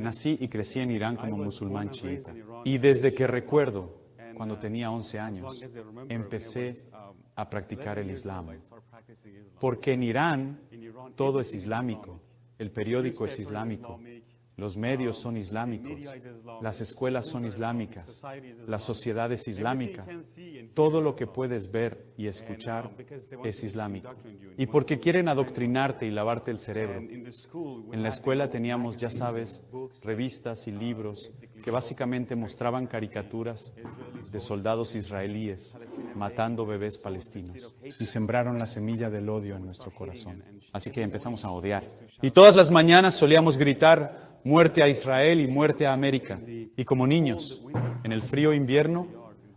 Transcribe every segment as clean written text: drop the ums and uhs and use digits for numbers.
Nací y crecí en Irán como musulmán chiita. Y desde que recuerdo, cuando tenía 11 años, empecé a practicar el Islam. Porque en Irán todo es islámico, el periódico es islámico, los medios son islámicos, las escuelas son islámicas, la sociedad es islámica. Todo lo que puedes ver y escuchar es islámico. Y porque quieren adoctrinarte y lavarte el cerebro. En la escuela teníamos, ya sabes, revistas y libros que básicamente mostraban caricaturas de soldados israelíes matando bebés palestinos. Y sembraron la semilla del odio en nuestro corazón. Así que empezamos a odiar. Y todas las mañanas solíamos gritar: muerte a Israel y muerte a América. Y como niños, en el frío invierno,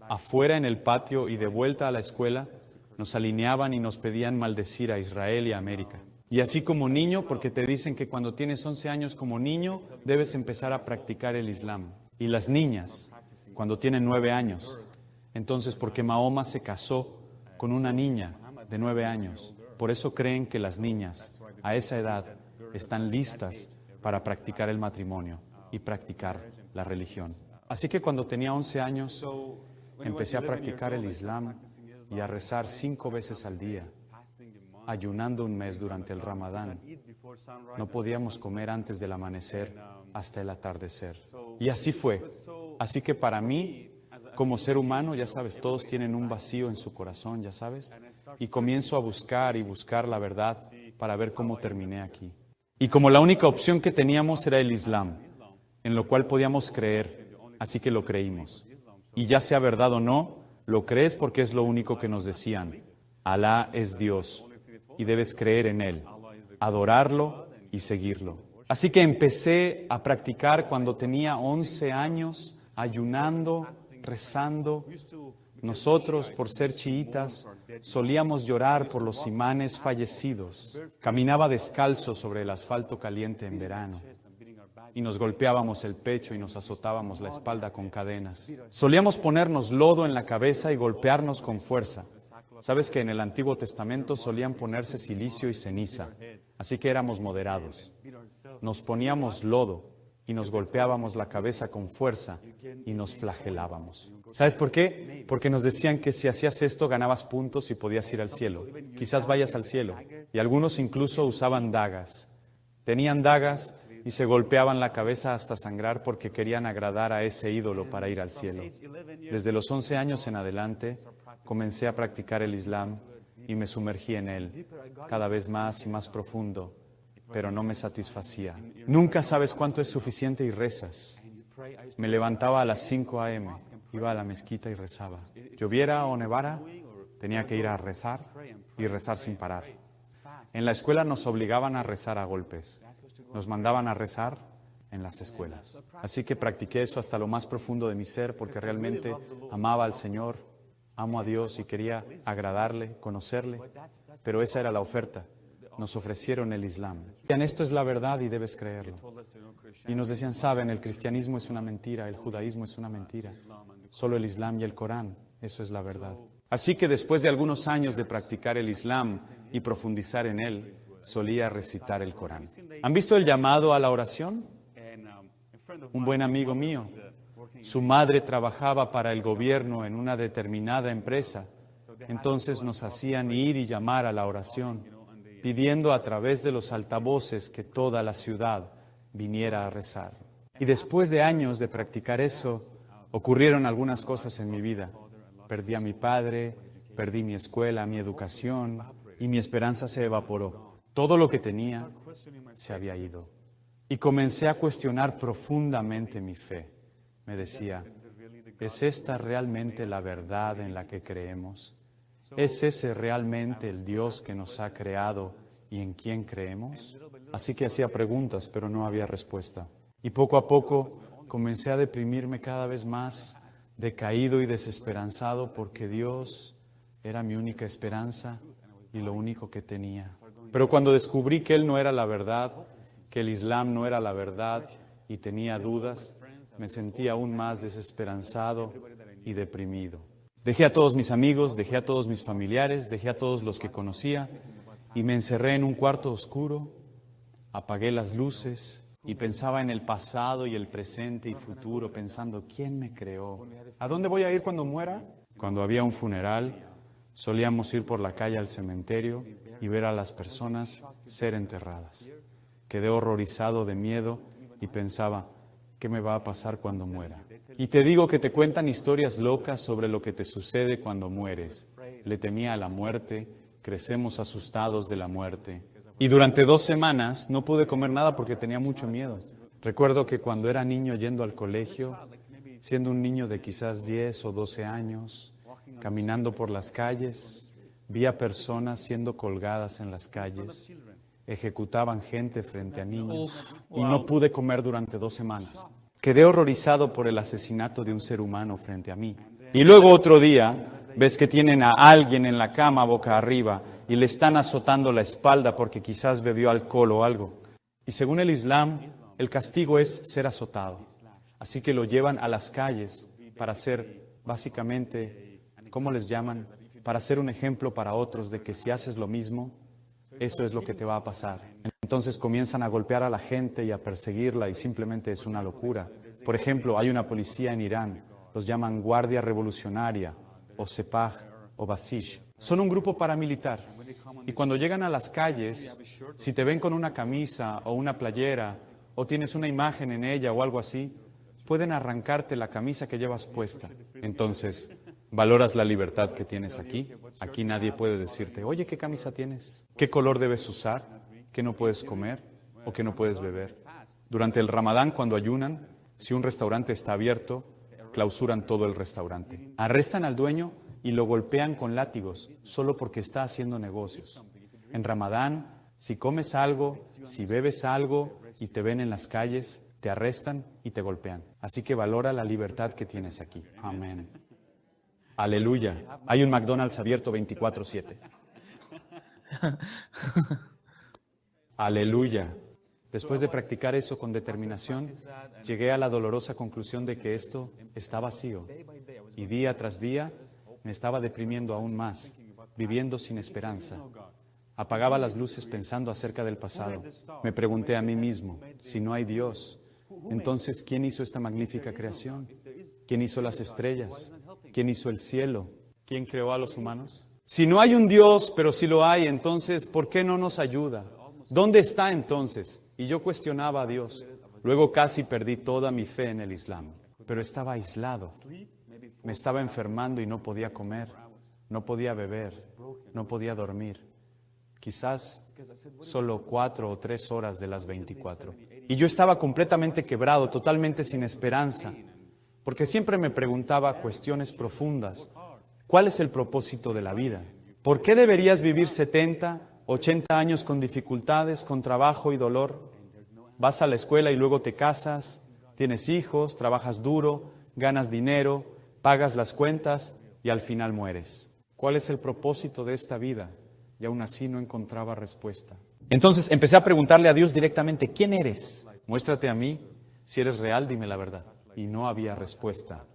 afuera en el patio y de vuelta a la escuela, nos alineaban y nos pedían maldecir a Israel y a América. Y así como niño, porque te dicen que cuando tienes 11 años como niño, debes empezar a practicar el Islam. Y las niñas, cuando tienen 9 años. Entonces, porque Mahoma se casó con una niña de 9 años. Por eso creen que las niñas, a esa edad, están listas para practicar el matrimonio y practicar la religión. Así que cuando tenía 11 años, empecé a practicar el Islam y a rezar 5 veces al día, ayunando un mes durante el Ramadán. No podíamos comer antes del amanecer hasta el atardecer. Y así fue. Así que para mí, como ser humano, ya sabes, todos tienen un vacío en su corazón, ya sabes. Y comienzo a buscar y buscar la verdad para ver cómo terminé aquí. Y como la única opción que teníamos era el Islam, en lo cual podíamos creer, así que lo creímos. Y ya sea verdad o no, lo crees porque es lo único que nos decían. Alá es Dios y debes creer en Él, adorarlo y seguirlo. Así que empecé a practicar cuando tenía 11 años, ayunando, rezando. Nosotros, por ser chiitas, solíamos llorar por los imanes fallecidos. Caminaba descalzo sobre el asfalto caliente en verano. Y nos golpeábamos el pecho y nos azotábamos la espalda con cadenas. Solíamos ponernos lodo en la cabeza y golpearnos con fuerza. Sabes que en el Antiguo Testamento solían ponerse silicio y ceniza, así que éramos moderados. Nos poníamos lodo y nos golpeábamos la cabeza con fuerza y nos flagelábamos. ¿Sabes por qué? Porque nos decían que si hacías esto ganabas puntos y podías ir al cielo. Quizás vayas al cielo. Y algunos incluso usaban dagas. Tenían dagas y se golpeaban la cabeza hasta sangrar porque querían agradar a ese ídolo para ir al cielo. Desde los 11 años en adelante comencé a practicar el Islam y me sumergí en él, cada vez más y más profundo, pero no me satisfacía. Nunca sabes cuánto es suficiente y rezas. Me levantaba a las 5 a.m., iba a la mezquita y rezaba. Lloviera o nevara, tenía que ir a rezar y rezar sin parar. En la escuela nos obligaban a rezar a golpes. Nos mandaban a rezar en las escuelas. Así que practiqué eso hasta lo más profundo de mi ser porque realmente amaba al Señor, amo a Dios y quería agradarle, conocerle. Pero esa era la oferta. Nos ofrecieron el Islam. Decían, esto es la verdad y debes creerlo. Y nos decían, saben, el cristianismo es una mentira, el judaísmo es una mentira. Solo el Islam y el Corán, eso es la verdad. Así que después de algunos años de practicar el Islam y profundizar en él, solía recitar el Corán. ¿Han visto el llamado a la oración? Un buen amigo mío, su madre trabajaba para el gobierno en una determinada empresa. Entonces nos hacían ir y llamar a la oración, pidiendo a través de los altavoces que toda la ciudad viniera a rezar. Y después de años de practicar eso, ocurrieron algunas cosas en mi vida. Perdí a mi padre, perdí mi escuela, mi educación, y mi esperanza se evaporó. Todo lo que tenía se había ido. Y comencé a cuestionar profundamente mi fe. Me decía, ¿es esta realmente la verdad en la que creemos? ¿Es ese realmente el Dios que nos ha creado y en quien creemos? Así que hacía preguntas, pero no había respuesta. Y poco a poco comencé a deprimirme cada vez más, decaído y desesperanzado, porque Dios era mi única esperanza y lo único que tenía. Pero cuando descubrí que Él no era la verdad, que el Islam no era la verdad y tenía dudas, me sentí aún más desesperanzado y deprimido. Dejé a todos mis amigos, dejé a todos mis familiares, dejé a todos los que conocía y me encerré en un cuarto oscuro, apagué las luces Y pensaba en el pasado y el presente y futuro, pensando, ¿quién me creó? ¿A dónde voy a ir cuando muera? Cuando había un funeral, solíamos ir por la calle al cementerio y ver a las personas ser enterradas. Quedé horrorizado de miedo y pensaba, ¿qué me va a pasar cuando muera? Y te digo que te cuentan historias locas sobre lo que te sucede cuando mueres. Le temía a la muerte, crecemos asustados de la muerte. Y durante 2 semanas no pude comer nada porque tenía mucho miedo. Recuerdo que cuando era niño yendo al colegio, siendo un niño de quizás 10 o 12 años, caminando por las calles, vi a personas siendo colgadas en las calles, ejecutaban gente frente a niños y no pude comer durante 2 semanas. Quedé horrorizado por el asesinato de un ser humano frente a mí. Y luego otro día, ves que tienen a alguien en la cama boca arriba y le están azotando la espalda porque quizás bebió alcohol o algo. Y según el Islam, el castigo es ser azotado. Así que lo llevan a las calles para ser, básicamente, ¿cómo les llaman? Para ser un ejemplo para otros de que si haces lo mismo, eso es lo que te va a pasar. Entonces comienzan a golpear a la gente y a perseguirla y simplemente es una locura. Por ejemplo, hay una policía en Irán, los llaman Guardia Revolucionaria, o Sepah, o Basish. Son un grupo paramilitar. Y cuando llegan a las calles, si te ven con una camisa o una playera, o tienes una imagen en ella o algo así, pueden arrancarte la camisa que llevas puesta. Entonces, ¿valoras la libertad que tienes aquí? Aquí nadie puede decirte, oye, ¿qué camisa tienes? ¿Qué color debes usar? ¿Qué no puedes comer? ¿O qué no puedes beber? Durante el Ramadán, cuando ayunan, si un restaurante está abierto, clausuran todo el restaurante. Arrestan al dueño y lo golpean con látigos, solo porque está haciendo negocios. En Ramadán, si comes algo, si bebes algo y te ven en las calles, te arrestan y te golpean. Así que valora la libertad que tienes aquí. Amén. Aleluya. Hay un McDonald's abierto 24/7. Aleluya. Después de practicar eso con determinación, llegué a la dolorosa conclusión de que esto está vacío. Y día tras día me estaba deprimiendo aún más, viviendo sin esperanza. Apagaba las luces pensando acerca del pasado. Me pregunté a mí mismo, si no hay Dios, entonces, ¿quién hizo esta magnífica creación? ¿Quién hizo las estrellas? ¿Quién hizo el cielo? ¿Quién creó a los humanos? Si no hay un Dios, pero si lo hay, entonces, ¿por qué no nos ayuda? ¿Dónde está entonces? Y yo cuestionaba a Dios. Luego casi perdí toda mi fe en el Islam. Pero estaba aislado. Me estaba enfermando y no podía comer, no podía beber, no podía dormir. Quizás solo 4 o 3 horas de las 24. Y yo estaba completamente quebrado, totalmente sin esperanza, porque siempre me preguntaba cuestiones profundas. ¿Cuál es el propósito de la vida? ¿Por qué deberías vivir 70, 80 años con dificultades, con trabajo y dolor? Vas a la escuela y luego te casas, tienes hijos, trabajas duro, ganas dinero, pagas las cuentas y al final mueres. ¿Cuál es el propósito de esta vida? Y aún así no encontraba respuesta. Entonces empecé a preguntarle a Dios directamente, ¿quién eres? Muéstrate a mí, si eres real, dime la verdad. Y no había respuesta.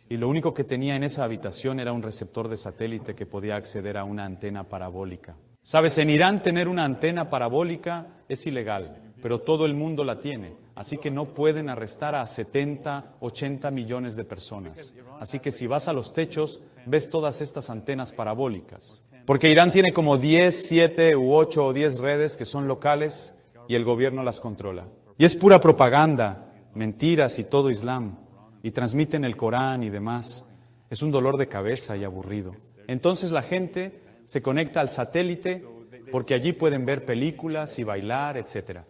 Y lo único que tenía en esa habitación era un receptor de satélite que podía acceder a una antena parabólica. Sabes, en Irán tener una antena parabólica es ilegal, pero todo el mundo la tiene. Así que no pueden arrestar a 70, 80 millones de personas. Así que si vas a los techos, ves todas estas antenas parabólicas. Porque Irán tiene como 10, 7 u 8 o 10 redes que son locales y el gobierno las controla. Y es pura propaganda, mentiras y todo Islam. Y transmiten el Corán y demás. Es un dolor de cabeza y aburrido. Entonces la gente se conecta al satélite porque allí pueden ver películas y bailar, etc.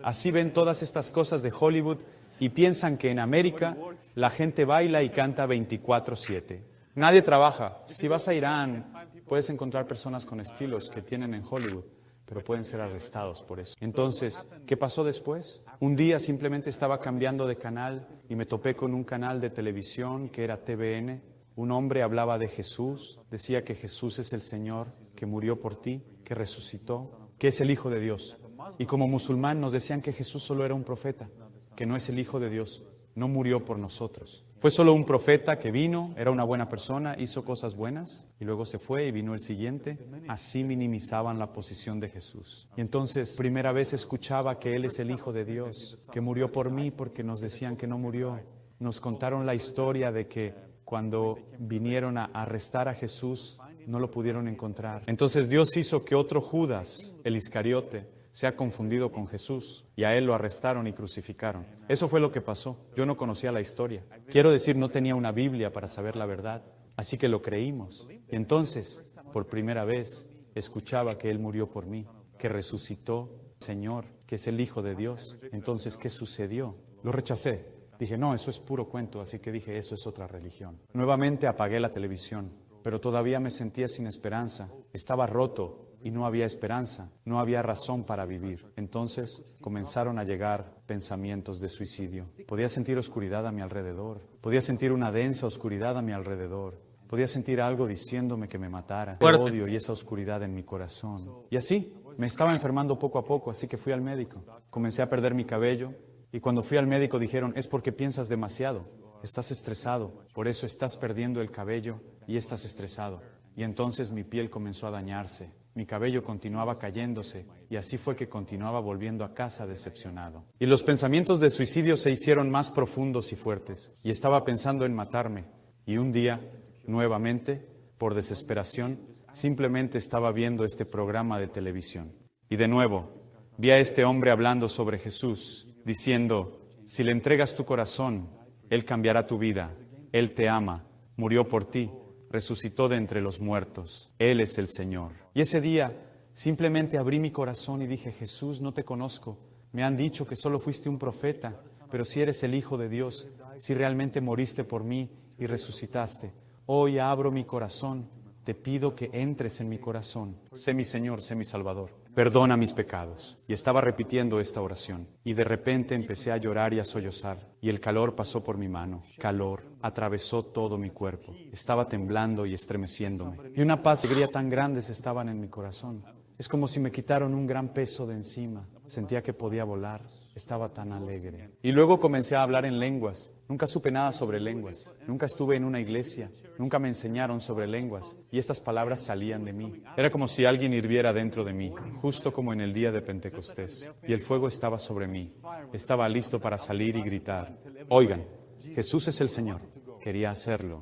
Así ven todas estas cosas de Hollywood y piensan que en América la gente baila y canta 24/7. Nadie trabaja. Si vas a Irán, puedes encontrar personas con estilos que tienen en Hollywood, pero pueden ser arrestados por eso. Entonces, ¿qué pasó después? Un día simplemente estaba cambiando de canal y me topé con un canal de televisión que era TVN. Un hombre hablaba de Jesús, decía que Jesús es el Señor, que murió por ti, que resucitó, que es el Hijo de Dios. Y como musulmán nos decían que Jesús solo era un profeta, que no es el Hijo de Dios. no murió por nosotros. Fue solo un profeta que vino, era una buena persona, hizo cosas buenas y luego se fue y vino el siguiente. Así minimizaban la posición de Jesús. Y entonces, primera vez escuchaba que Él es el Hijo de Dios, que murió por mí porque nos decían que no murió. Nos contaron la historia de que cuando vinieron a arrestar a Jesús, no lo pudieron encontrar. Entonces Dios hizo que otro Judas, el Iscariote, se ha confundido con Jesús y a él lo arrestaron y crucificaron. Eso fue lo que pasó. Yo no conocía la historia. Quiero decir, no tenía una Biblia para saber la verdad, así que lo creímos. Y entonces, por primera vez, escuchaba que Él murió por mí, que resucitó el Señor, que es el Hijo de Dios. Entonces, ¿qué sucedió? Lo rechacé. Dije, no, eso es puro cuento, así que dije, eso es otra religión. Nuevamente apagué la televisión, pero todavía me sentía sin esperanza. Estaba roto. Y no había esperanza, no había razón para vivir. Entonces comenzaron a llegar pensamientos de suicidio. Podía sentir oscuridad a mi alrededor, podía sentir una densa oscuridad a mi alrededor, podía sentir algo diciéndome que me matara. El odio y esa oscuridad en mi corazón. Y así, me estaba enfermando poco a poco, así que fui al médico. Comencé a perder mi cabello y cuando fui al médico dijeron, es porque piensas demasiado, estás estresado, por eso estás perdiendo el cabello y estás estresado. Y entonces mi piel comenzó a dañarse. Mi cabello continuaba cayéndose y así fue que continuaba volviendo a casa decepcionado. Y los pensamientos de suicidio se hicieron más profundos y fuertes y estaba pensando en matarme. Y un día, nuevamente, por desesperación, simplemente estaba viendo este programa de televisión. Y de nuevo, vi a este hombre hablando sobre Jesús, diciendo, si le entregas tu corazón, Él cambiará tu vida, Él te ama, murió por ti. Resucitó de entre los muertos. Él es el Señor. Y ese día simplemente abrí mi corazón y dije, Jesús, no te conozco. Me han dicho que solo fuiste un profeta, pero si eres el Hijo de Dios, si realmente moriste por mí y resucitaste, hoy abro mi corazón. Te pido que entres en mi corazón. Sé mi Señor, sé mi Salvador. Perdona mis pecados. Y estaba repitiendo esta oración. Y de repente empecé a llorar y a sollozar. Y el calor pasó por mi mano. Calor atravesó todo mi cuerpo. Estaba temblando y estremeciéndome. Y una paz y alegría tan grandes estaban en mi corazón. Es como si me quitaron un gran peso de encima. Sentía que podía volar. Estaba tan alegre. Y luego comencé a hablar en lenguas. Nunca supe nada sobre lenguas. Nunca estuve en una iglesia. Nunca me enseñaron sobre lenguas. Y estas palabras salían de mí. Era como si alguien hirviera dentro de mí, justo como en el día de Pentecostés. Y el fuego estaba sobre mí. Estaba listo para salir y gritar. Oigan, Jesús es el Señor. Quería hacerlo.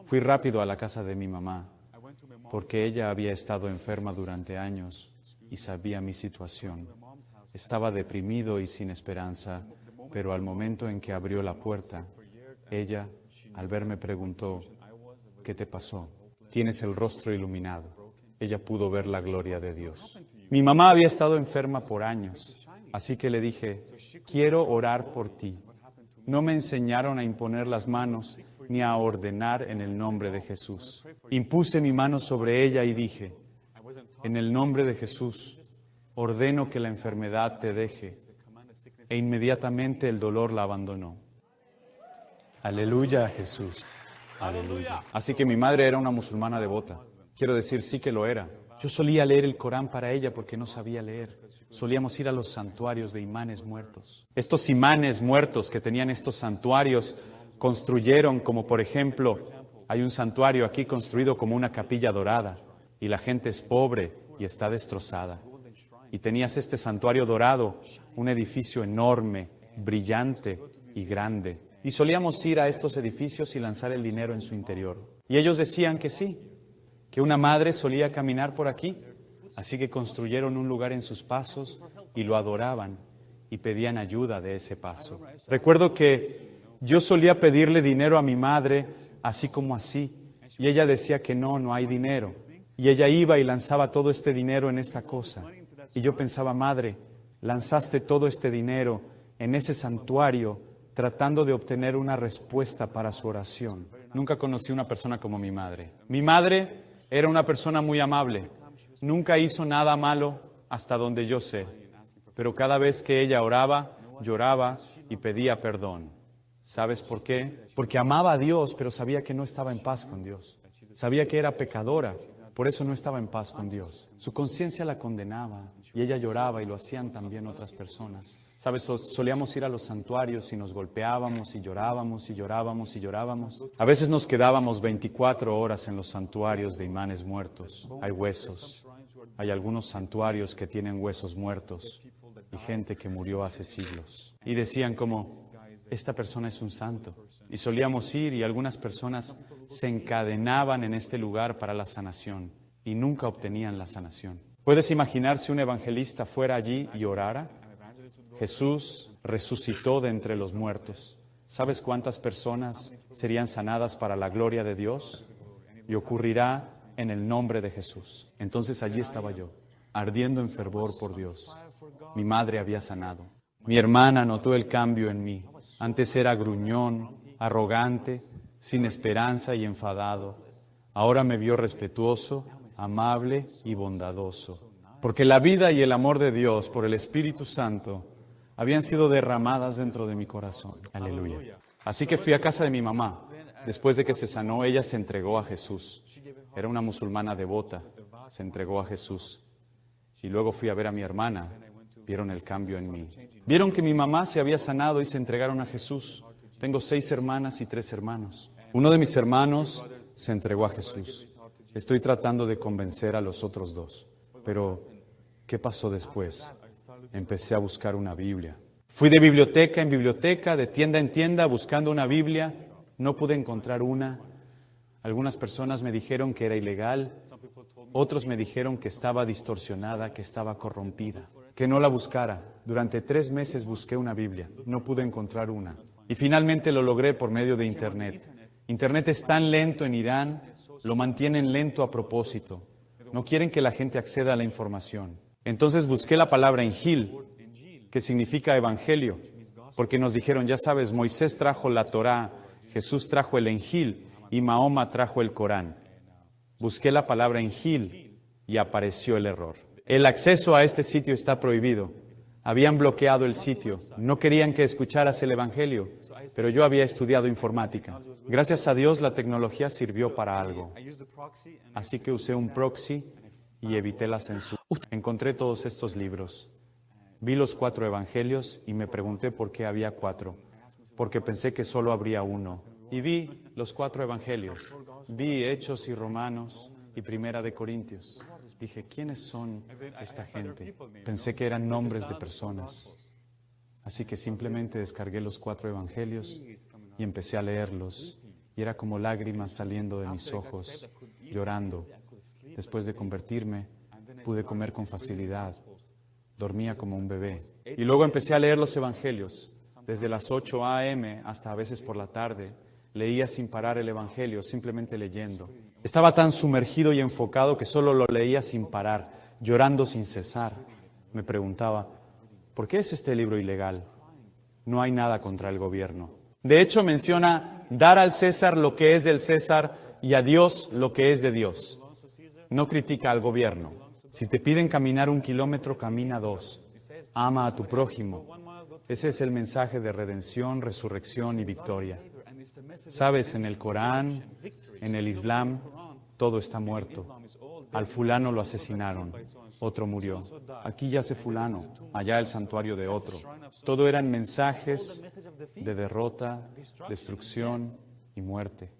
Fui rápido a la casa de mi mamá, porque ella había estado enferma durante años y sabía mi situación. Estaba deprimido y sin esperanza, pero al momento en que abrió la puerta, ella, al verme, preguntó, ¿qué te pasó? Tienes el rostro iluminado. Ella pudo ver la gloria de Dios. Mi mamá había estado enferma por años, así que le dije, quiero orar por ti. No me enseñaron a imponer las manos ni a ordenar en el nombre de Jesús. Impuse mi mano sobre ella y dije, en el nombre de Jesús, ordeno que la enfermedad te deje. E inmediatamente el dolor la abandonó. Aleluya a Jesús. Aleluya. Así que mi madre era una musulmana devota. Quiero decir, sí que lo era. Yo solía leer el Corán para ella porque no sabía leer. Solíamos ir a los santuarios de imanes muertos. Estos imanes muertos que tenían estos santuarios construyeron, como por ejemplo, hay un santuario aquí construido como una capilla dorada y la gente es pobre y está destrozada. Y tenías este santuario dorado, un edificio enorme, brillante y grande. Y solíamos ir a estos edificios y lanzar el dinero en su interior. Y ellos decían que sí, que una madre solía caminar por aquí. Así que construyeron un lugar en sus pasos y lo adoraban y pedían ayuda de ese paso. Recuerdo que yo solía pedirle dinero a mi madre, así como así, y ella decía que no hay dinero. Y ella iba y lanzaba todo este dinero en esta cosa. Y yo pensaba, madre, lanzaste todo este dinero en ese santuario tratando de obtener una respuesta para su oración. Nunca conocí una persona como mi madre. Mi madre era una persona muy amable. Nunca hizo nada malo hasta donde yo sé. Pero cada vez que ella oraba, lloraba y pedía perdón. ¿Sabes por qué? Porque amaba a Dios, pero sabía que no estaba en paz con Dios. Sabía que era pecadora, por eso no estaba en paz con Dios. Su conciencia la condenaba y ella lloraba y lo hacían también otras personas. ¿Sabes? Solíamos ir a los santuarios y nos golpeábamos y llorábamos y llorábamos y llorábamos. A veces nos quedábamos 24 horas en los santuarios de imanes muertos. Hay huesos. Hay algunos santuarios que tienen huesos muertos y gente que murió hace siglos. Y decían como, esta persona es un santo. Y solíamos ir y algunas personas se encadenaban en este lugar para la sanación y nunca obtenían la sanación. ¿Puedes imaginar si un evangelista fuera allí y orara? Jesús resucitó de entre los muertos. ¿Sabes cuántas personas serían sanadas para la gloria de Dios? Y ocurrirá en el nombre de Jesús. Entonces allí estaba yo, ardiendo en fervor por Dios. Mi madre había sanado. Mi hermana notó el cambio en mí. Antes era gruñón, arrogante, sin esperanza y enfadado. Ahora me vio respetuoso, amable y bondadoso. Porque la vida y el amor de Dios por el Espíritu Santo habían sido derramadas dentro de mi corazón. Aleluya. Así que fui a casa de mi mamá. Después de que se sanó, ella se entregó a Jesús. Era una musulmana devota. Se entregó a Jesús. Y luego fui a ver a mi hermana. Vieron el cambio en mí. Vieron que mi mamá se había sanado y se entregaron a Jesús. Tengo 6 hermanas y 3 hermanos. Uno de mis hermanos se entregó a Jesús. Estoy tratando de convencer a los otros 2. Pero, ¿qué pasó después? Empecé a buscar una Biblia. Fui de biblioteca en biblioteca, de tienda en tienda, buscando una Biblia. No pude encontrar una. Algunas personas me dijeron que era ilegal. Otros me dijeron que estaba distorsionada, que estaba corrompida, que no la buscara. Durante 3 meses busqué una Biblia. No pude encontrar una. Y finalmente lo logré por medio de Internet. Internet es tan lento en Irán, lo mantienen lento a propósito. No quieren que la gente acceda a la información. Entonces busqué la palabra Injil, que significa evangelio, porque nos dijeron, ya sabes, Moisés trajo la Torá, Jesús trajo el Injil y Mahoma trajo el Corán. Busqué la palabra Injil y apareció el error. El acceso a este sitio está prohibido. Habían bloqueado el sitio. No querían que escucharas el evangelio, pero yo había estudiado informática. Gracias a Dios la tecnología sirvió para algo. Así que usé un proxy y evité la censura. Encontré todos estos libros. Vi los 4 evangelios y me pregunté por qué había 4. Porque pensé que solo habría uno. Y vi los 4 evangelios. Vi Hechos y Romanos y Primera de Corintios. Dije, ¿quiénes son esta gente? Pensé que eran nombres de personas. Así que simplemente descargué los 4 evangelios y empecé a leerlos. Y era como lágrimas saliendo de mis ojos, llorando. Después de convertirme, pude comer con facilidad. Dormía como un bebé. Y luego empecé a leer los evangelios. Desde las 8 a.m. hasta a veces por la tarde, leía sin parar el evangelio, simplemente leyendo. Estaba tan sumergido y enfocado que solo lo leía sin parar, llorando sin cesar. Me preguntaba, ¿por qué es este libro ilegal? No hay nada contra el gobierno. De hecho, menciona dar al César lo que es del César y a Dios lo que es de Dios. No critica al gobierno. Si te piden caminar 1 kilómetro, camina 2. Ama a tu prójimo. Ese es el mensaje de redención, resurrección y victoria. Sabes, en el Corán, en el Islam, todo está muerto. Al fulano lo asesinaron, otro murió. Aquí yace fulano, allá el santuario de otro. Todo eran mensajes de derrota, destrucción y muerte.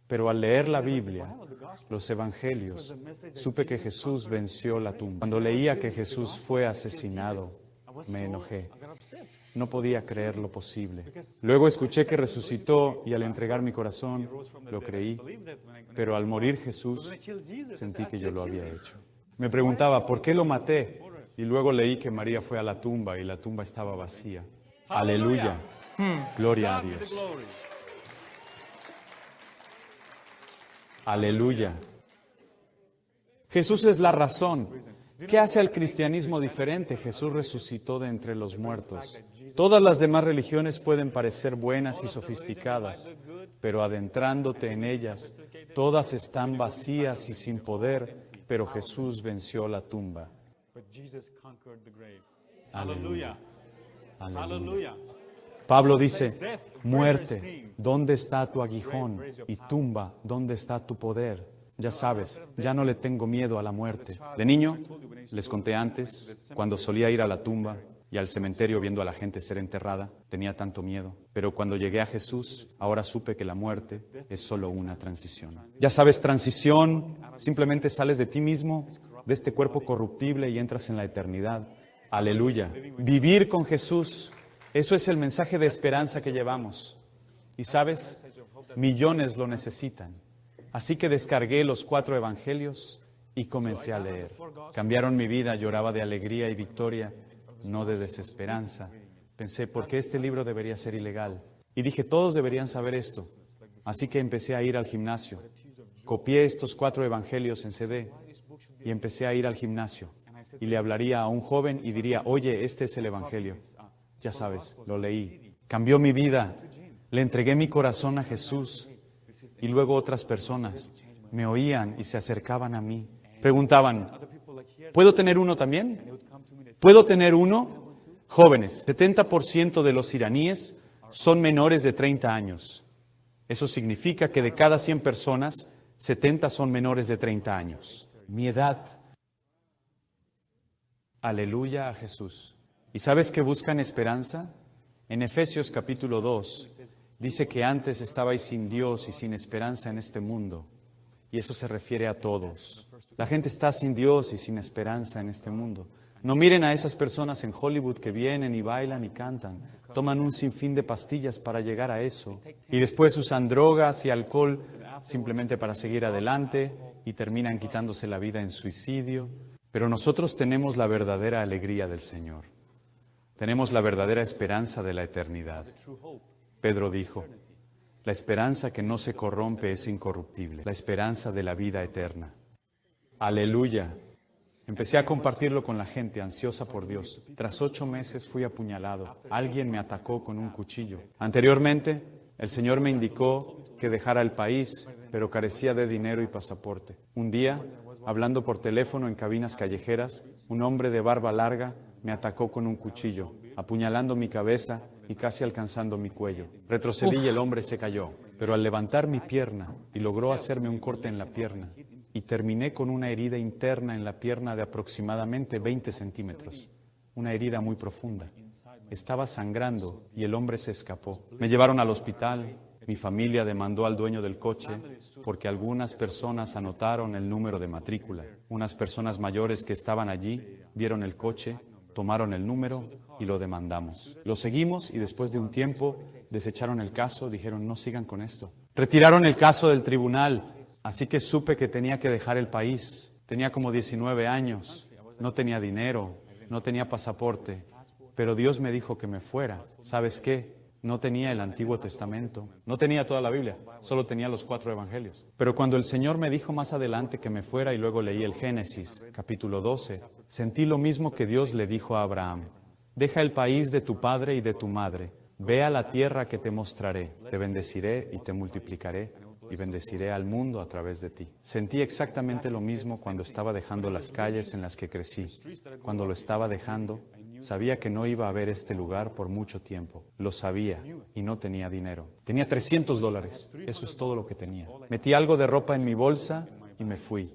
Pero al leer la Biblia, los evangelios, supe que Jesús venció la tumba. Cuando leía que Jesús fue asesinado, me enojé. No podía creer lo posible. Luego escuché que resucitó y al entregar mi corazón, lo creí. Pero al morir Jesús, sentí que yo lo había hecho. Me preguntaba, ¿por qué lo maté? Y luego leí que María fue a la tumba y la tumba estaba vacía. Aleluya. Gloria a Dios. Aleluya. Jesús es la razón. ¿Qué hace al cristianismo diferente? Jesús resucitó de entre los muertos. Todas las demás religiones pueden parecer buenas y sofisticadas, pero adentrándote en ellas, todas están vacías y sin poder, pero Jesús venció la tumba. Aleluya. Aleluya. Pablo dice, muerte, ¿dónde está tu aguijón? Y tumba, ¿dónde está tu poder? Ya sabes, ya no le tengo miedo a la muerte. De niño, les conté antes, cuando solía ir a la tumba, y al cementerio viendo a la gente ser enterrada. Tenía tanto miedo. Pero cuando llegué a Jesús, ahora supe que la muerte es solo una transición. Ya sabes, transición, simplemente sales de ti mismo, de este cuerpo corruptible y entras en la eternidad. Aleluya. Vivir con Jesús, eso es el mensaje de esperanza que llevamos. Y sabes, millones lo necesitan. Así que descargué los 4 evangelios y comencé a leer. Cambiaron mi vida, lloraba de alegría y victoria, no de desesperanza. Pensé, ¿por qué este libro debería ser ilegal? Y dije, todos deberían saber esto. Así que empecé a ir al gimnasio. Copié estos 4 evangelios en CD y empecé a ir al gimnasio. Y le hablaría a un joven y diría, oye, este es el evangelio. Ya sabes, lo leí. Cambió mi vida. Le entregué mi corazón a Jesús. Y luego otras personas me oían y se acercaban a mí. Preguntaban, ¿puedo tener uno también? ¿Puedo tener uno? Jóvenes, 70% de los iraníes son menores de 30 años. Eso significa que de cada 100 personas, 70 son menores de 30 años. Mi edad. Aleluya a Jesús. ¿Y sabes que buscan esperanza? En Efesios capítulo 2 dice que antes estabais sin Dios y sin esperanza en este mundo. Y eso se refiere a todos. La gente está sin Dios y sin esperanza en este mundo. No miren a esas personas en Hollywood que vienen y bailan y cantan. Toman un sinfín de pastillas para llegar a eso. Y después usan drogas y alcohol simplemente para seguir adelante y terminan quitándose la vida en suicidio. Pero nosotros tenemos la verdadera alegría del Señor. Tenemos la verdadera esperanza de la eternidad. Pedro dijo, la esperanza que no se corrompe es incorruptible, la esperanza de la vida eterna. Aleluya. Empecé a compartirlo con la gente ansiosa por Dios. Tras 8 meses fui apuñalado. Alguien me atacó con un cuchillo. Anteriormente, el Señor me indicó que dejara el país, pero carecía de dinero y pasaporte. Un día, hablando por teléfono en cabinas callejeras, un hombre de barba larga me atacó con un cuchillo, apuñalando mi cabeza y casi alcanzando mi cuello. Retrocedí y el hombre se cayó, pero al levantar mi pierna y logró hacerme un corte en la pierna, y terminé con una herida interna en la pierna de aproximadamente 20 centímetros, una herida muy profunda. Estaba sangrando y el hombre se escapó. Me llevaron al hospital. Mi familia demandó al dueño del coche porque algunas personas anotaron el número de matrícula. Unas personas mayores que estaban allí vieron el coche, tomaron el número y lo demandamos. Lo seguimos y después de un tiempo desecharon el caso, dijeron no sigan con esto. Retiraron el caso del tribunal, así que supe que tenía que dejar el país. Tenía como 19 años, no tenía dinero, no tenía pasaporte, pero Dios me dijo que me fuera. ¿Sabes qué? No tenía el Antiguo Testamento, no tenía toda la Biblia, solo tenía los 4 evangelios. Pero cuando el Señor me dijo más adelante que me fuera y luego leí el Génesis, capítulo 12, sentí lo mismo que Dios le dijo a Abraham. Deja el país de tu padre y de tu madre, ve a la tierra que te mostraré, te bendeciré y te multiplicaré y bendeciré al mundo a través de ti. Sentí exactamente lo mismo cuando estaba dejando las calles en las que crecí. Cuando lo estaba dejando, sabía que no iba a ver este lugar por mucho tiempo. Lo sabía y no tenía dinero. Tenía $300. Eso es todo lo que tenía. Metí algo de ropa en mi bolsa y me fui.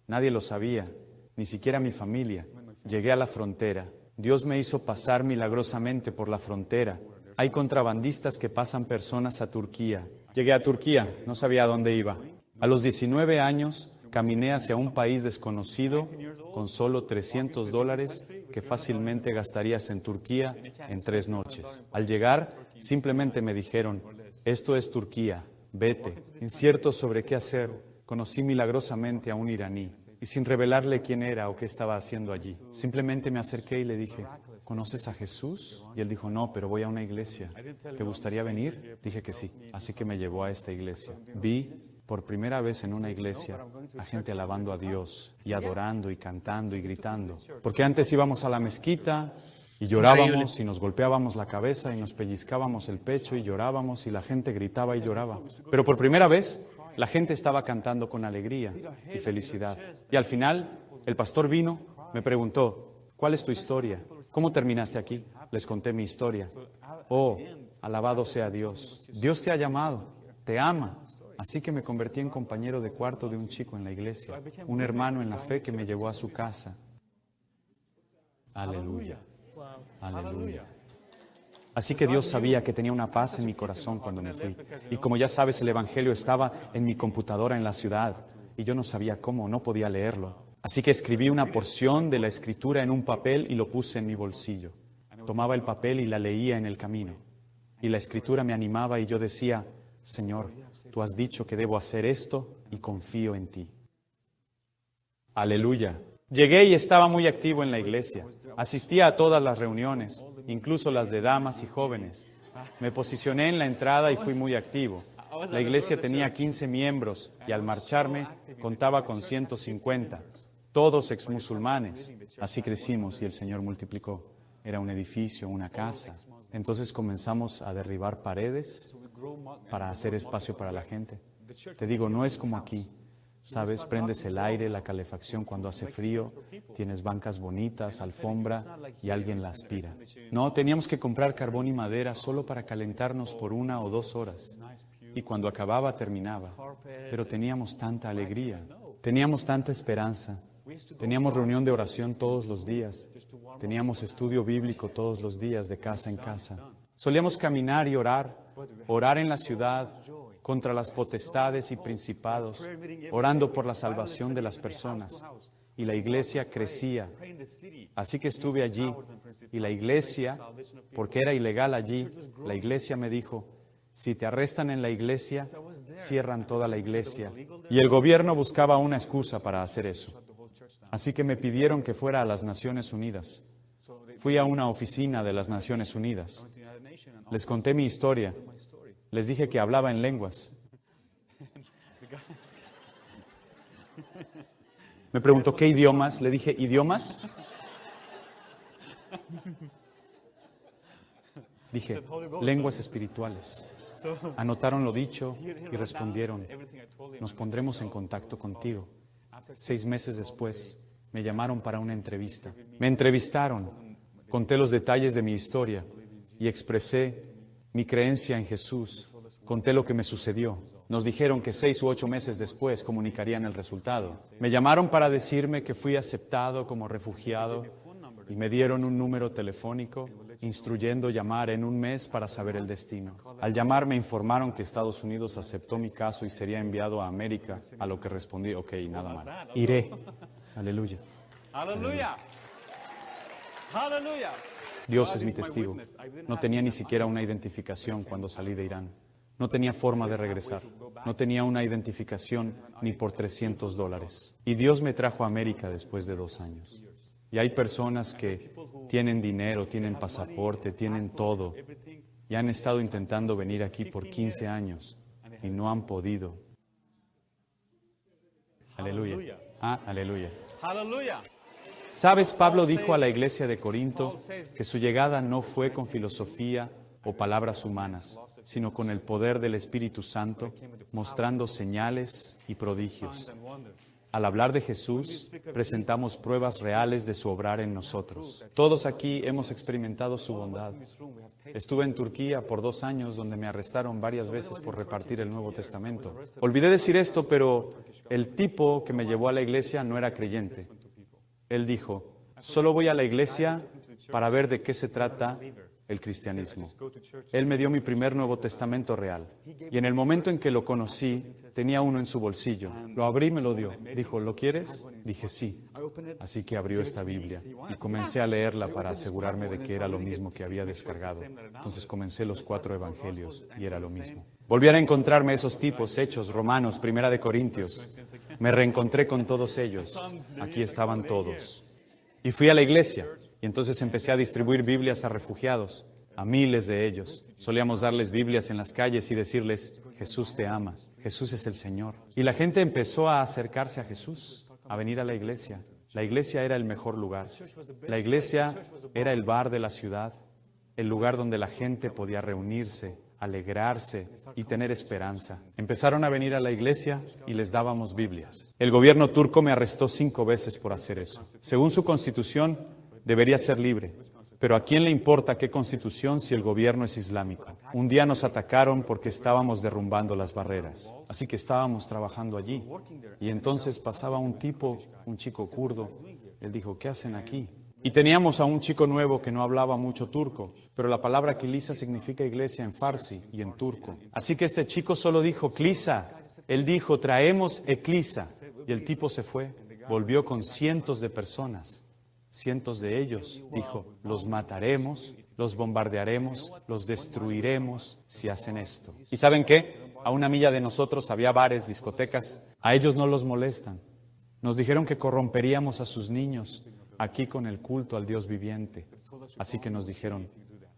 Nadie lo sabía, ni siquiera mi familia. Llegué a la frontera. Dios me hizo pasar milagrosamente por la frontera. Hay contrabandistas que pasan personas a Turquía. Llegué a Turquía, no sabía a dónde iba. A los 19 años caminé hacia un país desconocido con solo $300 que fácilmente gastarías en Turquía en 3 noches. Al llegar, simplemente me dijeron, esto es Turquía, vete. Incierto sobre qué hacer, conocí milagrosamente a un iraní y sin revelarle quién era o qué estaba haciendo allí. Simplemente me acerqué y le dije, ¿conoces a Jesús? Y él dijo, no, pero voy a una iglesia. ¿Te gustaría venir? Dije que sí. Así que me llevó a esta iglesia. Vi por primera vez en una iglesia a gente alabando a Dios y adorando y cantando y gritando. Porque antes íbamos a la mezquita y llorábamos y nos golpeábamos la cabeza y nos pellizcábamos el pecho y llorábamos y la gente gritaba y lloraba. Pero por primera vez la gente estaba cantando con alegría y felicidad. Y al final el pastor vino, me preguntó, ¿cuál es tu historia? ¿Cómo terminaste aquí? Les conté mi historia. Oh, alabado sea Dios. Dios te ha llamado, te ama. Así que me convertí en compañero de cuarto de un chico en la iglesia, un hermano en la fe que me llevó a su casa. Aleluya. Aleluya. Así que Dios sabía que tenía una paz en mi corazón cuando me fui. Y como ya sabes, el Evangelio estaba en mi computadora en la ciudad y yo no sabía cómo, no podía leerlo. Así que escribí una porción de la Escritura en un papel y lo puse en mi bolsillo. Tomaba el papel y la leía en el camino. Y la Escritura me animaba y yo decía, Señor, tú has dicho que debo hacer esto y confío en ti. Aleluya. Llegué y estaba muy activo en la iglesia. Asistía a todas las reuniones, incluso las de damas y jóvenes. Me posicioné en la entrada y fui muy activo. La iglesia tenía 15 miembros y al marcharme contaba con 150, todos exmusulmanes. Así crecimos y el Señor multiplicó. Era un edificio, una casa. Entonces comenzamos a derribar paredes para hacer espacio para la gente. Te digo, no es como aquí. ¿Sabes? Prendes el aire, la calefacción cuando hace frío, tienes bancas bonitas, alfombra y alguien la aspira. No, teníamos que comprar carbón y madera solo para calentarnos por 1 o 2 horas. Y cuando acababa, terminaba. Pero teníamos tanta alegría, teníamos tanta esperanza. Teníamos reunión de oración todos los días. Teníamos estudio bíblico todos los días de casa en casa. Solíamos caminar y orar en la ciudad, contra las potestades y principados, orando por la salvación de las personas. Y la iglesia crecía. Así que estuve allí. Y la iglesia, porque era ilegal allí, la iglesia me dijo, si te arrestan en la iglesia, cierran toda la iglesia. Y el gobierno buscaba una excusa para hacer eso. Así que me pidieron que fuera a las Naciones Unidas. Fui a una oficina de las Naciones Unidas. Les conté mi historia. Les dije que hablaba en lenguas. Me preguntó, ¿qué idiomas? Le dije, ¿idiomas? Dije, lenguas espirituales. Anotaron lo dicho y respondieron, nos pondremos en contacto contigo. 6 meses después, me llamaron para una entrevista. Me entrevistaron, conté los detalles de mi historia y expresé mi creencia en Jesús. Conté lo que me sucedió. Nos dijeron que 6 u 8 meses después comunicarían el resultado. Me llamaron para decirme que fui aceptado como refugiado y me dieron un número telefónico instruyendo llamar en 1 mes para saber el destino. Al llamar me informaron que Estados Unidos aceptó mi caso y sería enviado a América, a lo que respondí, ok, nada mal. Iré. Aleluya. Aleluya. Aleluya. Dios es mi testigo. No tenía ni siquiera una identificación cuando salí de Irán. No tenía forma de regresar. No tenía una identificación ni por $300. Y Dios me trajo a América después de 2 años. Y hay personas que tienen dinero, tienen pasaporte, tienen todo. Y han estado intentando venir aquí por 15 años y no han podido. Aleluya. Aleluya. Aleluya. ¿Sabes? Pablo dijo a la iglesia de Corinto que su llegada no fue con filosofía o palabras humanas, sino con el poder del Espíritu Santo, mostrando señales y prodigios. Al hablar de Jesús, presentamos pruebas reales de su obrar en nosotros. Todos aquí hemos experimentado su bondad. Estuve en Turquía por 2 años, donde me arrestaron varias veces por repartir el Nuevo Testamento. Olvidé decir esto, pero el tipo que me llevó a la iglesia no era creyente. Él dijo, solo voy a la iglesia para ver de qué se trata el cristianismo. Él me dio mi primer Nuevo Testamento real. Y en el momento en que lo conocí, tenía uno en su bolsillo. Lo abrí y me lo dio. Dijo, ¿lo quieres? Dije, sí. Así que abrió esta Biblia y comencé a leerla para asegurarme de que era lo mismo que había descargado. Entonces comencé los 4 evangelios y era lo mismo. Volví a encontrarme esos tipos, Hechos, Romanos, Primera de Corintios. Me reencontré con todos ellos. Aquí estaban todos. Y fui a la iglesia. Y entonces empecé a distribuir Biblias a refugiados, a miles de ellos. Solíamos darles Biblias en las calles y decirles, Jesús te ama, Jesús es el Señor. Y la gente empezó a acercarse a Jesús, a venir a la iglesia. La iglesia era el mejor lugar. La iglesia era el bar de la ciudad, el lugar donde la gente podía reunirse, alegrarse y tener esperanza. Empezaron a venir a la iglesia y les dábamos Biblias. El gobierno turco me arrestó 5 veces por hacer eso. Según su constitución, debería ser libre. Pero ¿a quién le importa qué constitución si el gobierno es islámico? Un día nos atacaron porque estábamos derrumbando las barreras. Así que estábamos trabajando allí. Y entonces pasaba un tipo, un chico kurdo. Él dijo, ¿qué hacen aquí? Y teníamos a un chico nuevo que no hablaba mucho turco, pero la palabra kilisa significa iglesia en farsi y en turco. Así que este chico solo dijo klisa. Él dijo, traemos eklisa. Y el tipo se fue, volvió con cientos de personas. Cientos de ellos, dijo, los mataremos, los bombardearemos, los destruiremos si hacen esto. ¿Y saben qué? A una milla de nosotros había bares, discotecas. A ellos no los molestan. Nos dijeron que corromperíamos a sus niños aquí con el culto al Dios viviente. Así que nos dijeron,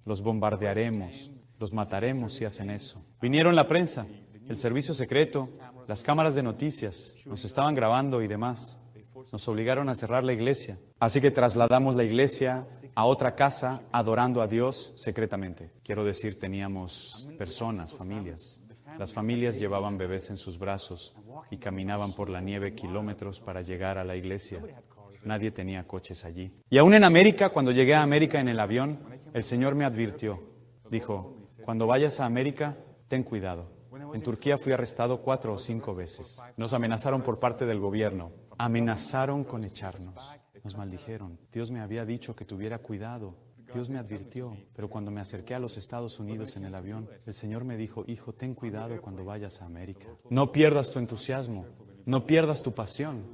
los bombardearemos, los mataremos si hacen eso. Vinieron la prensa, el servicio secreto, las cámaras de noticias, nos estaban grabando y demás. Nos obligaron a cerrar la iglesia. Así que trasladamos la iglesia a otra casa adorando a Dios secretamente. Quiero decir, teníamos personas, familias. Las familias llevaban bebés en sus brazos y caminaban por la nieve kilómetros para llegar a la iglesia. Nadie tenía coches allí. Y aún en América, cuando llegué a América en el avión, el Señor me advirtió. Dijo, cuando vayas a América, ten cuidado. En Turquía fui arrestado 4 o 5 veces. Nos amenazaron por parte del gobierno. Amenazaron con echarnos. Nos maldijeron. Dios me había dicho que tuviera cuidado. Dios me advirtió. Pero cuando me acerqué a los Estados Unidos en el avión, el Señor me dijo, hijo, ten cuidado cuando vayas a América. No pierdas tu entusiasmo. No pierdas tu pasión.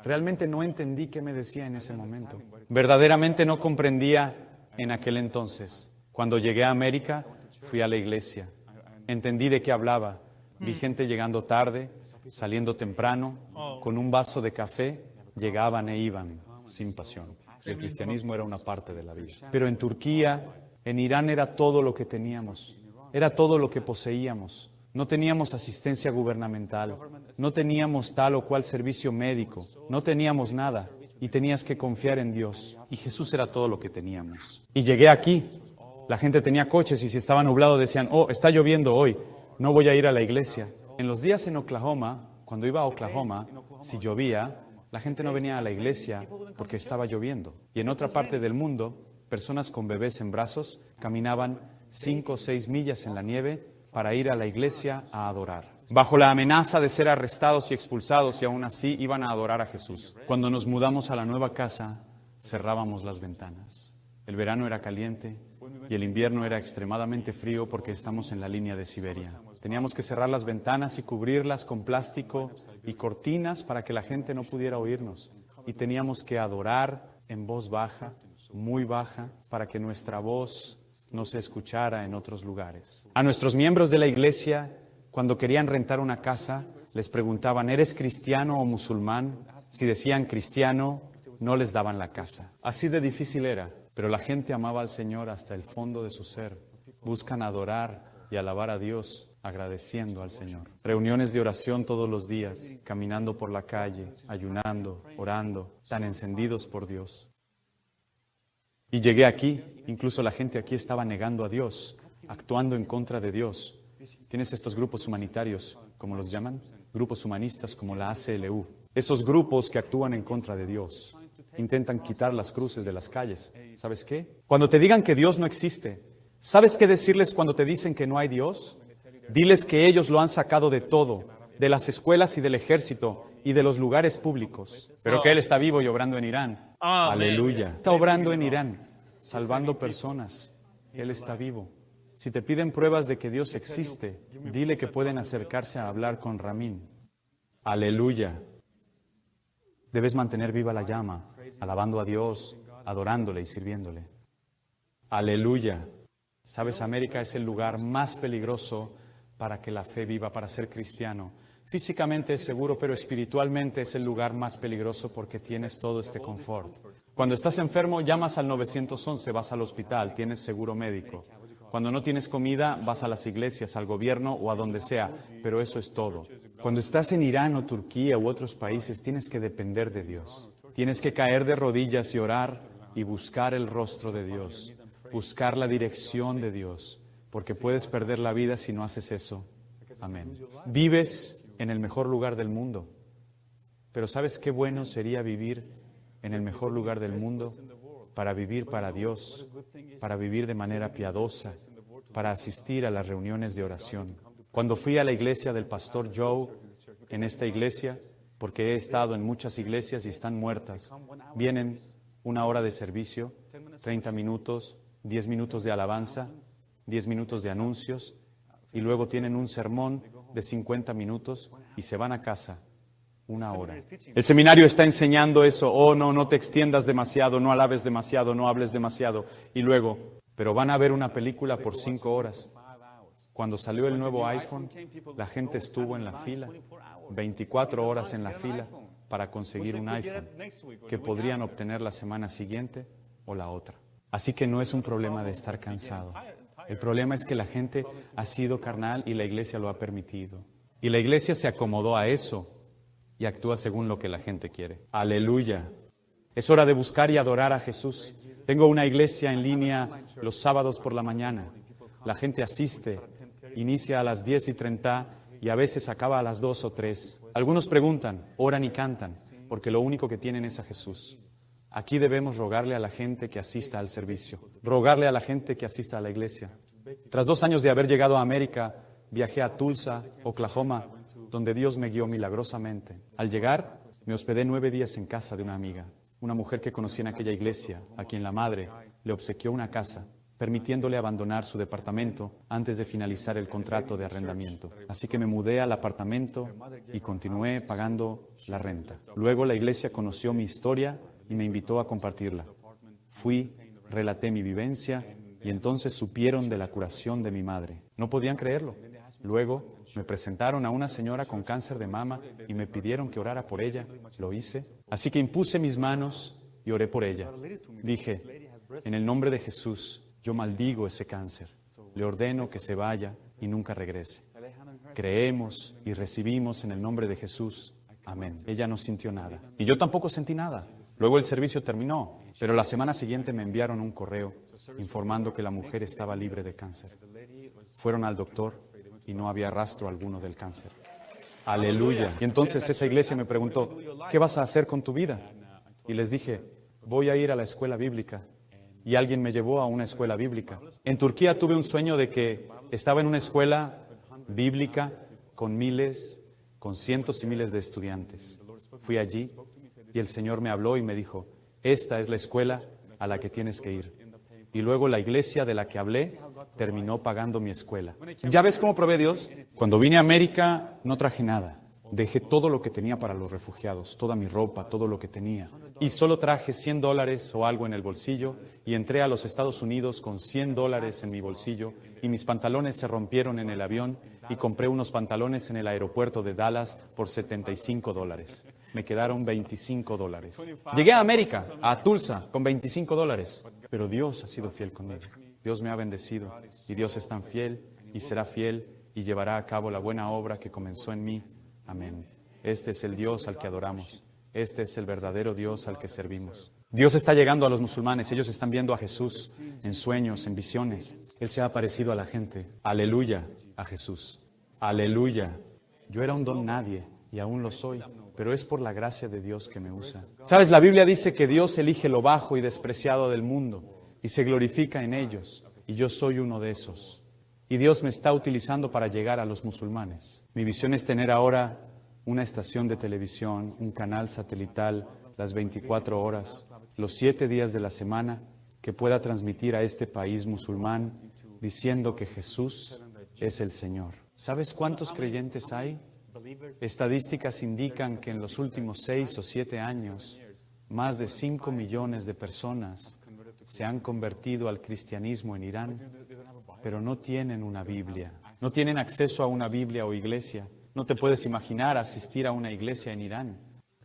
Realmente no entendí qué me decía en ese momento. Verdaderamente no comprendía en aquel entonces. Cuando llegué a América, fui a la iglesia. Entendí de qué hablaba. Vi gente llegando tarde, saliendo temprano, con un vaso de café, llegaban e iban sin pasión. El cristianismo era una parte de la vida. Pero en Turquía, en Irán era todo lo que teníamos. Era todo lo que poseíamos. No teníamos asistencia gubernamental, no teníamos tal o cual servicio médico, no teníamos nada y tenías que confiar en Dios. Y Jesús era todo lo que teníamos. Y llegué aquí, la gente tenía coches y si estaba nublado decían, oh, está lloviendo hoy, no voy a ir a la iglesia. En los días en Oklahoma, cuando iba a Oklahoma, si llovía, la gente no venía a la iglesia porque estaba lloviendo. Y en otra parte del mundo, personas con bebés en brazos caminaban 5 o 6 millas en la nieve para ir a la iglesia a adorar, bajo la amenaza de ser arrestados y expulsados, y aún así iban a adorar a Jesús. Cuando nos mudamos a la nueva casa, cerrábamos las ventanas. El verano era caliente y el invierno era extremadamente frío porque estamos en la línea de Siberia. Teníamos que cerrar las ventanas y cubrirlas con plástico y cortinas para que la gente no pudiera oírnos. Y teníamos que adorar en voz baja, muy baja, para que nuestra voz no se escuchara en otros lugares. A nuestros miembros de la iglesia, cuando querían rentar una casa, les preguntaban, ¿eres cristiano o musulmán? Si decían cristiano, no les daban la casa. Así de difícil era, pero la gente amaba al Señor hasta el fondo de su ser. Buscan adorar y alabar a Dios agradeciendo al Señor. Reuniones de oración todos los días, caminando por la calle, ayunando, orando, tan encendidos por Dios. Y llegué aquí, incluso la gente aquí estaba negando a Dios, actuando en contra de Dios. Tienes estos grupos humanitarios, ¿cómo los llaman? Grupos humanistas como la ACLU. Esos grupos que actúan en contra de Dios. Intentan quitar las cruces de las calles. ¿Sabes qué? Cuando te digan que Dios no existe, ¿sabes qué decirles cuando te dicen que no hay Dios? Diles que ellos lo han sacado de todo, de las escuelas y del ejército y de los lugares públicos. Pero que Él está vivo y obrando en Irán. Aleluya. Está obrando en Irán, salvando personas. Él está vivo. Si te piden pruebas de que Dios existe, dile que pueden acercarse a hablar con Ramín. Aleluya. Debes mantener viva la llama, alabando a Dios, adorándole y sirviéndole. Aleluya. Sabes, América es el lugar más peligroso para que la fe viva, para ser cristiano. Físicamente es seguro, pero espiritualmente es el lugar más peligroso porque tienes todo este confort. Cuando estás enfermo, llamas al 911, vas al hospital, tienes seguro médico. Cuando no tienes comida, vas a las iglesias, al gobierno o a donde sea, pero eso es todo. Cuando estás en Irán o Turquía u otros países, tienes que depender de Dios. Tienes que caer de rodillas y orar y buscar el rostro de Dios, buscar la dirección de Dios, porque puedes perder la vida si no haces eso. Amén. Vives en el mejor lugar del mundo, pero ¿sabes qué bueno sería vivir en el mejor lugar del mundo? Para vivir para Dios, para vivir de manera piadosa, para asistir a las reuniones de oración. Cuando fui a la iglesia del pastor Joe, en esta iglesia, porque he estado en muchas iglesias y están muertas, vienen 1 hora de servicio, 30 minutos, 10 minutos de alabanza, 10 minutos de anuncios, y luego tienen un sermón de 50 minutos y se van a casa 1 hora. El seminario está enseñando eso. Oh, no, no te extiendas demasiado, no alabes demasiado, no hables demasiado. Y luego, pero van a ver una película por 5 horas. Cuando salió el nuevo iPhone, la gente estuvo en la fila, 24 horas en la fila para conseguir un iPhone que podrían obtener la semana siguiente o la otra. Así que no es un problema de estar cansado. El problema es que la gente ha sido carnal y la iglesia lo ha permitido. Y la iglesia se acomodó a eso y actúa según lo que la gente quiere. Aleluya. Es hora de buscar y adorar a Jesús. Tengo una iglesia en línea los sábados por la mañana. La gente asiste, inicia a las 10:30 y a veces acaba a las 2 o 3. Algunos preguntan, oran y cantan, porque lo único que tienen es a Jesús. Aquí debemos rogarle a la gente que asista al servicio, rogarle a la gente que asista a la iglesia. Tras 2 años de haber llegado a América, viajé a Tulsa, Oklahoma, donde Dios me guió milagrosamente. Al llegar, me hospedé 9 días en casa de una amiga, una mujer que conocí en aquella iglesia, a quien la madre le obsequió una casa, permitiéndole abandonar su departamento antes de finalizar el contrato de arrendamiento. Así que me mudé al apartamento y continué pagando la renta. Luego la iglesia conoció mi historia y me invitó a compartirla. Fui, relaté mi vivencia y entonces supieron de la curación de mi madre. No podían creerlo. Luego me presentaron a una señora con cáncer de mama y me pidieron que orara por ella. Lo hice. Así que impuse mis manos y oré por ella. Dije, en el nombre de Jesús, yo maldigo ese cáncer. Le ordeno que se vaya y nunca regrese. Creemos y recibimos en el nombre de Jesús. Amén. Ella no sintió nada. Y yo tampoco sentí nada. Luego el servicio terminó, pero la semana siguiente me enviaron un correo informando que la mujer estaba libre de cáncer. Fueron al doctor y no había rastro alguno del cáncer. Aleluya. Y entonces esa iglesia me preguntó, ¿qué vas a hacer con tu vida? Y les dije, voy a ir a la escuela bíblica. Y alguien me llevó a una escuela bíblica. En Turquía tuve un sueño de que estaba en una escuela bíblica con cientos y miles de estudiantes. Fui allí y el Señor me habló y me dijo, esta es la escuela a la que tienes que ir. Y luego la iglesia de la que hablé terminó pagando mi escuela. ¿Ya ves cómo provee Dios? Cuando vine a América no traje nada. Dejé todo lo que tenía para los refugiados, toda mi ropa, todo lo que tenía. Y solo traje $100 o algo en el bolsillo y entré a los Estados Unidos con $100 en mi bolsillo y mis pantalones se rompieron en el avión y compré unos pantalones en el aeropuerto de Dallas por $75. Me quedaron $25. Llegué a América, a Tulsa, con $25. Pero Dios ha sido fiel conmigo. Dios me ha bendecido y Dios es tan fiel y será fiel y llevará a cabo la buena obra que comenzó en mí. Amén. Este es el Dios al que adoramos. Este es el verdadero Dios al que servimos. Dios está llegando a los musulmanes. Ellos están viendo a Jesús en sueños, en visiones. Él se ha aparecido a la gente. Aleluya a Jesús. Aleluya. Yo era un don nadie y aún lo soy, pero es por la gracia de Dios que me usa. ¿Sabes? La Biblia dice que Dios elige lo bajo y despreciado del mundo y se glorifica en ellos. Y yo soy uno de esos. Y Dios me está utilizando para llegar a los musulmanes. Mi visión es tener ahora una estación de televisión, un canal satelital, las 24 horas, los 7 días de la semana, que pueda transmitir a este país musulmán diciendo que Jesús es el Señor. ¿Sabes cuántos creyentes hay? Estadísticas indican que en los últimos 6 o 7 años, más de 5 millones de personas se han convertido al cristianismo en Irán, pero no tienen una Biblia. No tienen acceso a una Biblia o iglesia. No te puedes imaginar asistir a una iglesia en Irán.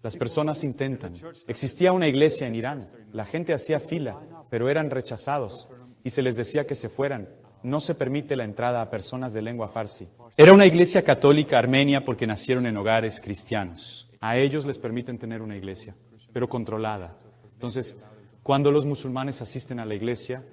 Las personas intentan. Existía una iglesia en Irán. La gente hacía fila, pero eran rechazados y se les decía que se fueran. No se permite la entrada a personas de lengua farsi. Era una iglesia católica armenia porque nacieron en hogares cristianos. A ellos les permiten tener una iglesia, pero controlada. Entonces, cuando los musulmanes asisten a la iglesia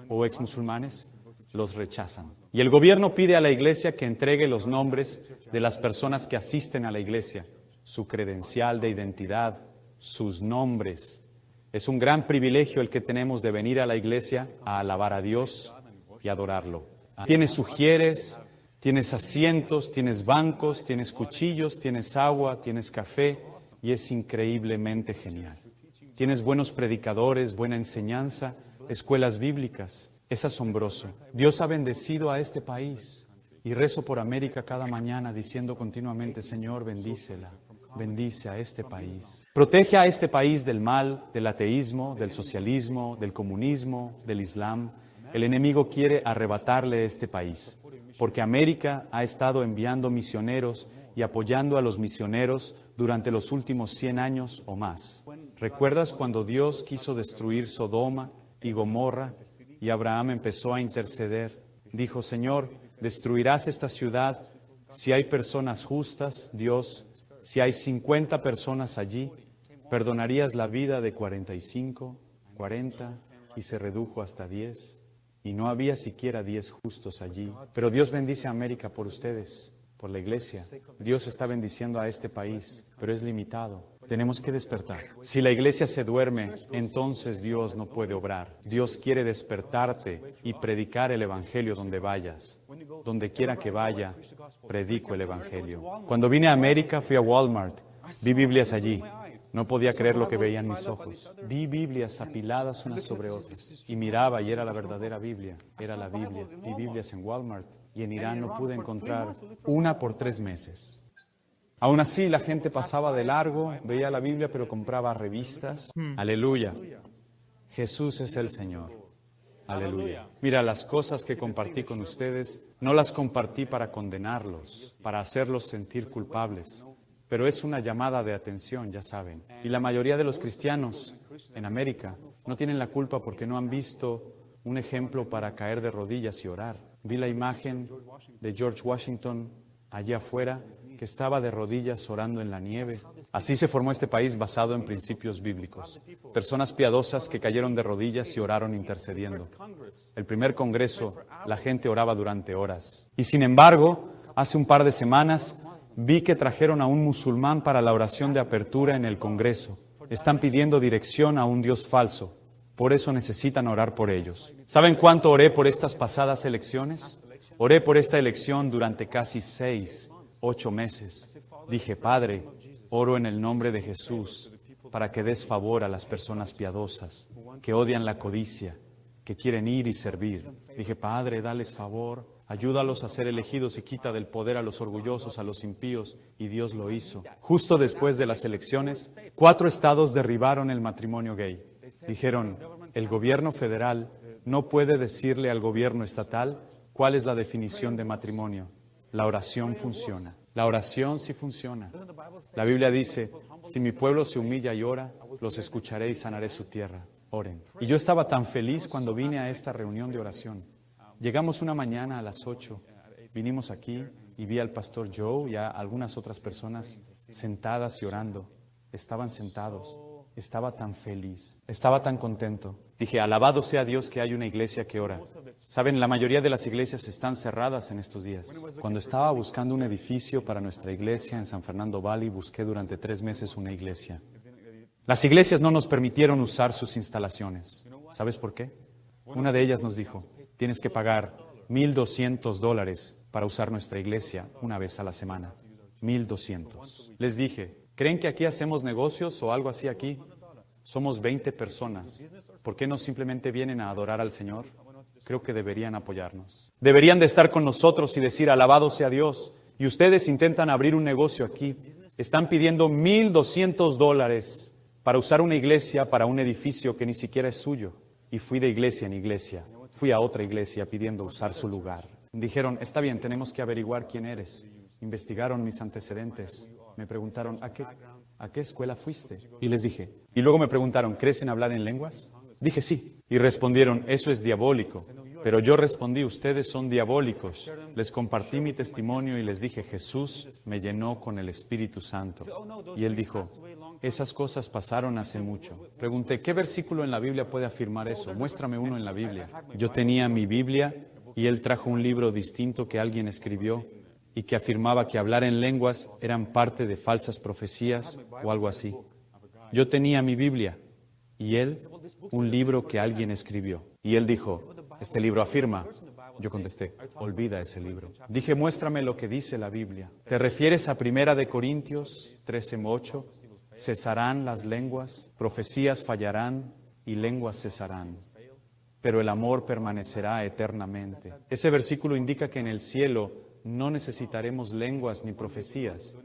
o ex-musulmanes, los rechazan. Y el gobierno pide a la iglesia que entregue los nombres de las personas que asisten a la iglesia, su credencial de identidad, sus nombres. Es un gran privilegio el que tenemos de venir a la iglesia a alabar a Dios y adorarlo. Tienes sugieres, tienes asientos, tienes bancos, tienes cuchillos, tienes agua, tienes café y es increíblemente genial. Tienes buenos predicadores, buena enseñanza, escuelas bíblicas. Es asombroso. Dios ha bendecido a este país. Y rezo por América cada mañana diciendo continuamente, Señor, bendícela. Bendice a este país. Protege a este país del mal, del ateísmo, del socialismo, del comunismo, del Islam. El enemigo quiere arrebatarle este país, porque América ha estado enviando misioneros y apoyando a los misioneros durante los últimos 100 años o más. ¿Recuerdas cuando Dios quiso destruir Sodoma y Gomorra y Abraham empezó a interceder? Dijo, Señor, destruirás esta ciudad si hay personas justas, Dios. Si hay 50 personas allí, perdonarías la vida de 45, 40 y se redujo hasta 10. Y no había siquiera 10 justos allí. Pero Dios bendice a América por ustedes, por la iglesia. Dios está bendiciendo a este país, pero es limitado. Tenemos que despertar. Si la iglesia se duerme, entonces Dios no puede obrar. Dios quiere despertarte y predicar el evangelio donde vayas. Donde quiera que vaya, predico el evangelio. Cuando vine a América, fui a Walmart. Vi Biblias allí. No podía creer lo que veían mis ojos. Vi Biblias apiladas unas sobre otras. Y miraba y era la verdadera Biblia. Era la Biblia. Vi Biblias en Walmart. Y en Irán no pude encontrar una por 3 meses. Aún así, la gente pasaba de largo, veía la Biblia, pero compraba revistas. Aleluya. Jesús es el Señor. Aleluya. Mira, las cosas que compartí con ustedes, no las compartí para condenarlos, para hacerlos sentir culpables. Pero es una llamada de atención, ya saben. Y la mayoría de los cristianos en América no tienen la culpa porque no han visto un ejemplo para caer de rodillas y orar. Vi la imagen de George Washington allá afuera, que estaba de rodillas orando en la nieve. Así se formó este país basado en principios bíblicos. Personas piadosas que cayeron de rodillas y oraron intercediendo. El primer congreso, la gente oraba durante horas. Y sin embargo, hace un par de semanas, vi que trajeron a un musulmán para la oración de apertura en el Congreso. Están pidiendo dirección a un Dios falso. Por eso necesitan orar por ellos. ¿Saben cuánto oré por estas pasadas elecciones? Oré por esta elección durante casi 6, 8 meses. Dije, Padre, oro en el nombre de Jesús para que des favor a las personas piadosas, que odian la codicia, que quieren ir y servir. Dije, Padre, dales favor, ayúdalos a ser elegidos y quita del poder a los orgullosos, a los impíos. Y Dios lo hizo. Justo después de las elecciones, 4 estados derribaron el matrimonio gay. Dijeron, el gobierno federal no puede decirle al gobierno estatal cuál es la definición de matrimonio. La oración funciona. La oración sí funciona. La Biblia dice, si mi pueblo se humilla y ora, los escucharé y sanaré su tierra. Oren. Y yo estaba tan feliz cuando vine a esta reunión de oración. Llegamos una mañana a las 8. Vinimos aquí y vi al pastor Joe y a algunas otras personas sentadas y orando. Estaban sentados. Estaba tan feliz. Estaba tan contento. Dije, alabado sea Dios que hay una iglesia que ora. Saben, la mayoría de las iglesias están cerradas en estos días. Cuando estaba buscando un edificio para nuestra iglesia en San Fernando Valley, busqué durante 3 meses una iglesia. Las iglesias no nos permitieron usar sus instalaciones. ¿Sabes por qué? Una de ellas nos dijo, tienes que pagar $1,200 para usar nuestra iglesia una vez a la semana. 1,200. Les dije, ¿creen que aquí hacemos negocios o algo así aquí? Somos 20 personas. ¿Por qué no simplemente vienen a adorar al Señor? Creo que deberían apoyarnos. Deberían de estar con nosotros y decir, alabado sea Dios. Y ustedes intentan abrir un negocio aquí. Están pidiendo $1,200 para usar una iglesia para un edificio que ni siquiera es suyo. Y fui de iglesia en iglesia. Fui a otra iglesia pidiendo usar su lugar. Dijeron, está bien, tenemos que averiguar quién eres. Investigaron mis antecedentes. Me preguntaron, ¿a qué escuela fuiste? Y les dije. Y luego me preguntaron, ¿crees en hablar en lenguas? Dije sí. Y respondieron, eso es diabólico. Pero yo respondí, ustedes son diabólicos. Les compartí mi testimonio y les dije, Jesús me llenó con el Espíritu Santo. Y él dijo, esas cosas pasaron hace mucho. Pregunté, ¿qué versículo en la Biblia puede afirmar eso? Muéstrame uno en la Biblia. Yo tenía mi Biblia y él trajo un libro distinto que alguien escribió y que afirmaba que hablar en lenguas eran parte de falsas profecías o algo así. Yo tenía mi Biblia y él un libro que alguien escribió. Y él dijo, este libro afirma. Yo contesté, olvida ese libro. Dije, muéstrame lo que dice la Biblia. ¿Te refieres a 1 Corintios 13:8? Cesarán las lenguas, profecías fallarán y lenguas cesarán, pero el amor permanecerá eternamente. Ese versículo indica que en el cielo no necesitaremos lenguas ni profecías,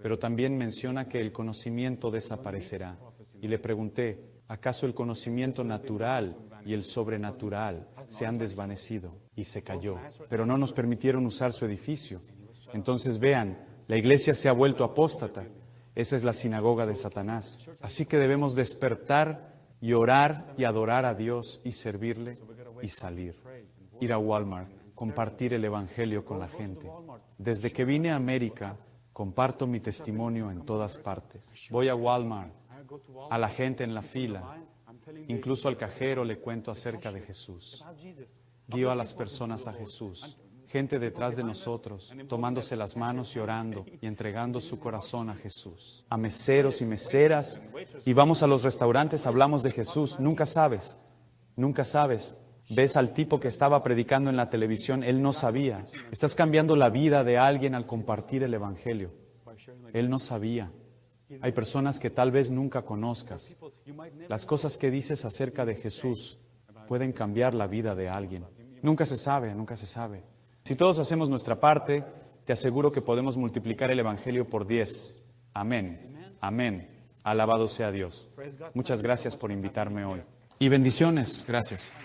pero también menciona que el conocimiento desaparecerá. Y le pregunté, ¿acaso el conocimiento natural y el sobrenatural se han desvanecido? Y se cayó, pero no nos permitieron usar su edificio. Entonces vean, la iglesia se ha vuelto apóstata. Esa es la sinagoga de Satanás. Así que debemos despertar y orar y adorar a Dios y servirle y salir. Ir a Walmart, compartir el Evangelio con la gente. Desde que vine a América, comparto mi testimonio en todas partes. Voy a Walmart, a la gente en la fila, incluso al cajero le cuento acerca de Jesús. Guío a las personas a Jesús. Gente detrás de nosotros, tomándose las manos y orando y entregando su corazón a Jesús. A meseros y meseras, y vamos a los restaurantes, hablamos de Jesús. Nunca sabes. Ves al tipo que estaba predicando en la televisión, él no sabía. Estás cambiando la vida de alguien al compartir el Evangelio. Él no sabía. Hay personas que tal vez nunca conozcas. Las cosas que dices acerca de Jesús pueden cambiar la vida de alguien. Nunca se sabe. Si todos hacemos nuestra parte, te aseguro que podemos multiplicar el Evangelio por 10. Amén. Amén. Alabado sea Dios. Muchas gracias por invitarme hoy. Y bendiciones. Gracias.